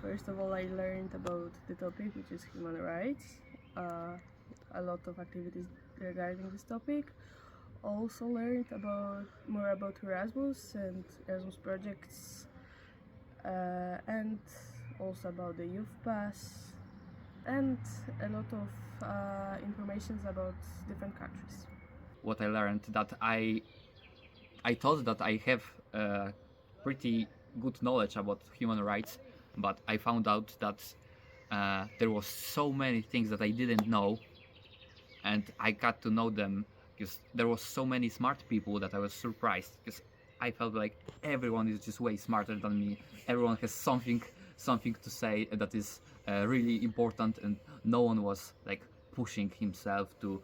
First of all, I learned about the topic, which is human rights. Uh, a lot of activities regarding this topic. Also learned about more about Erasmus and Erasmus projects, and also about the youth pass, and a lot of informations about different countries. What I learned that I thought that I have pretty good knowledge about human rights, but I found out that there was so many things that I didn't know, and I got to know them because there was so many smart people that I was surprised because I felt like everyone is just way smarter than me. Everyone has something to say that is really important, and no one was like pushing himself to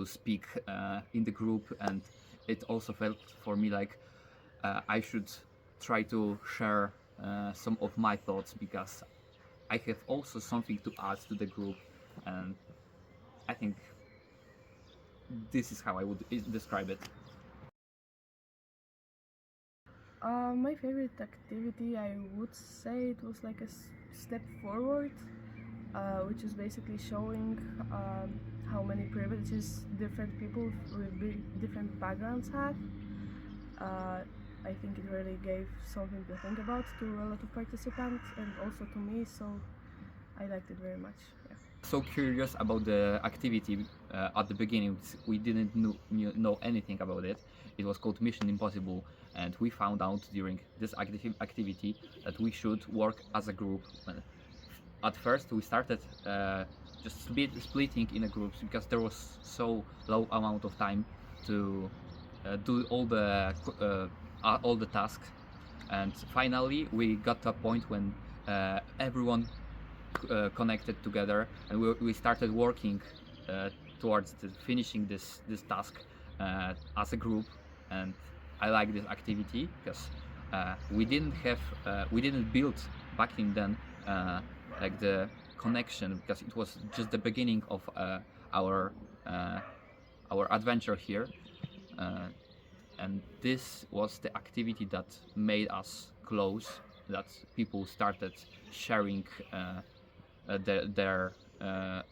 speak in the group. And it also felt for me like I should try to share some of my thoughts because I have also something to add to the group, and I think this is how I would describe it. My favorite activity, I would say it was like a step forward, which is basically showing how many privileges different people with different backgrounds have. Uh, I think it really gave something to think about to a lot of participants and also to me, so I liked it very much. Yeah. So curious about the activity at the beginning. We didn't know anything about it. It was called Mission Impossible, and we found out during this activity that we should work as a group. At first, we started just splitting in a groups because there was so low amount of time to do all the tasks, and finally we got to a point when everyone connected together, and we started working towards finishing this task as a group. And I like this activity because we didn't build back in then like the connection, because it was just the beginning of uh, our adventure here. Uh, and this was the activity that made us close, that people started sharing their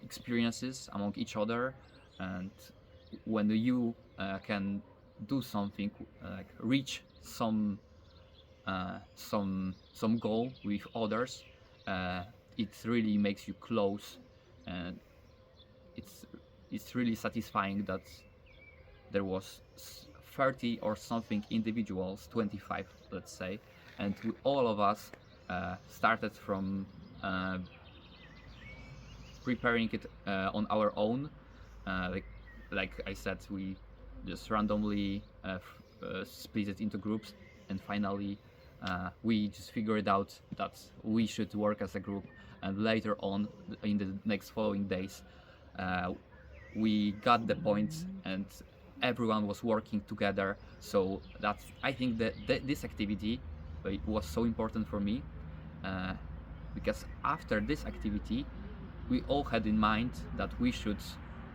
experiences among each other. And when you can do something, like reach some goal with others, uh, it really makes you close, and it's it's really satisfying that there was 30 or something individuals, 25 let's say, and all of us started from uh, preparing it on our own. Uh, like like I said, we just randomly split it into groups, and finally we just figured out that we should work as a group. And later on, in the next following days, uh, we got the point, and everyone was working together. So that's, I think that this activity was so important for me, uh, because after this activity we all had in mind that we should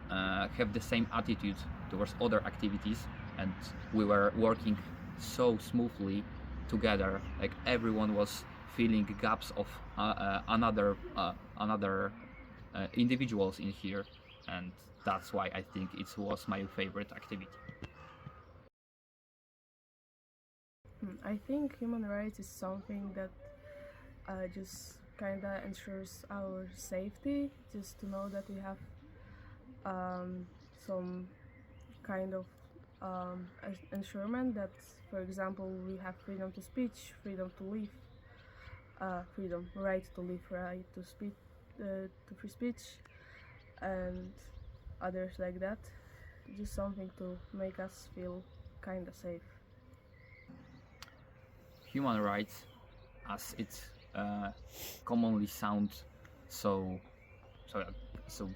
have the same attitude towards other activities, and we were working so smoothly together. Like everyone was filling gaps of another individuals in here, and that's why I think it was my favorite activity. I think human rights is something that just kind of ensures our safety, just to know that we have some kind of ensurement that, for example, we have freedom to speech, freedom to live, freedom, right to live, right to speak, to free speech, and others like that. Just something to make us feel kind of safe. Human rights, as it uh, commonly sounds so so so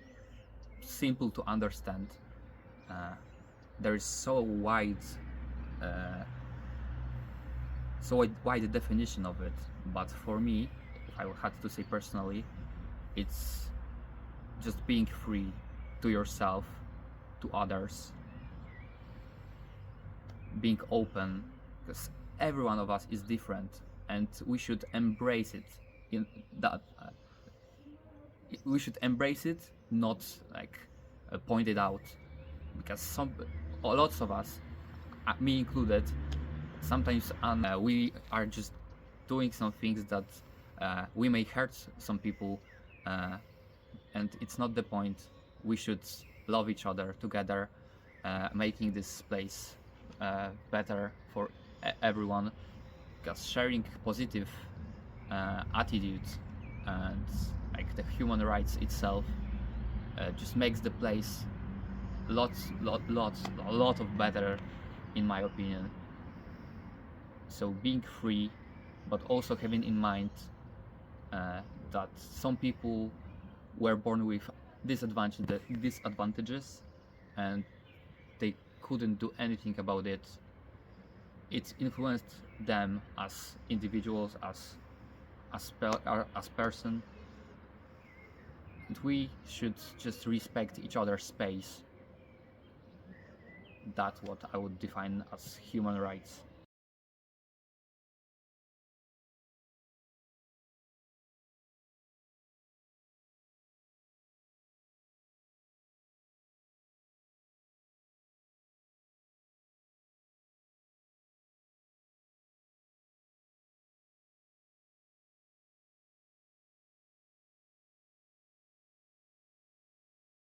simple to understand, uh, there is uh, so wide definition of it. But for me, if I had to say personally, it's just being free to yourself, to others, being open, because every one of us is different, and we should embrace it. in that we should embrace it, not like point it out, because lots of us, me included, sometimes we are just doing some things that we may hurt some people, and it's not the point. We should love each other together, making this place better for everyone, because sharing positive attitudes and like the human rights itself just makes the place a lot of better, in my opinion. So being free, but also having in mind that some people were born with disadvantages, and they couldn't do anything about it. It influenced them as individuals, as person, and we should just respect each other's space. That's what I would define as human rights.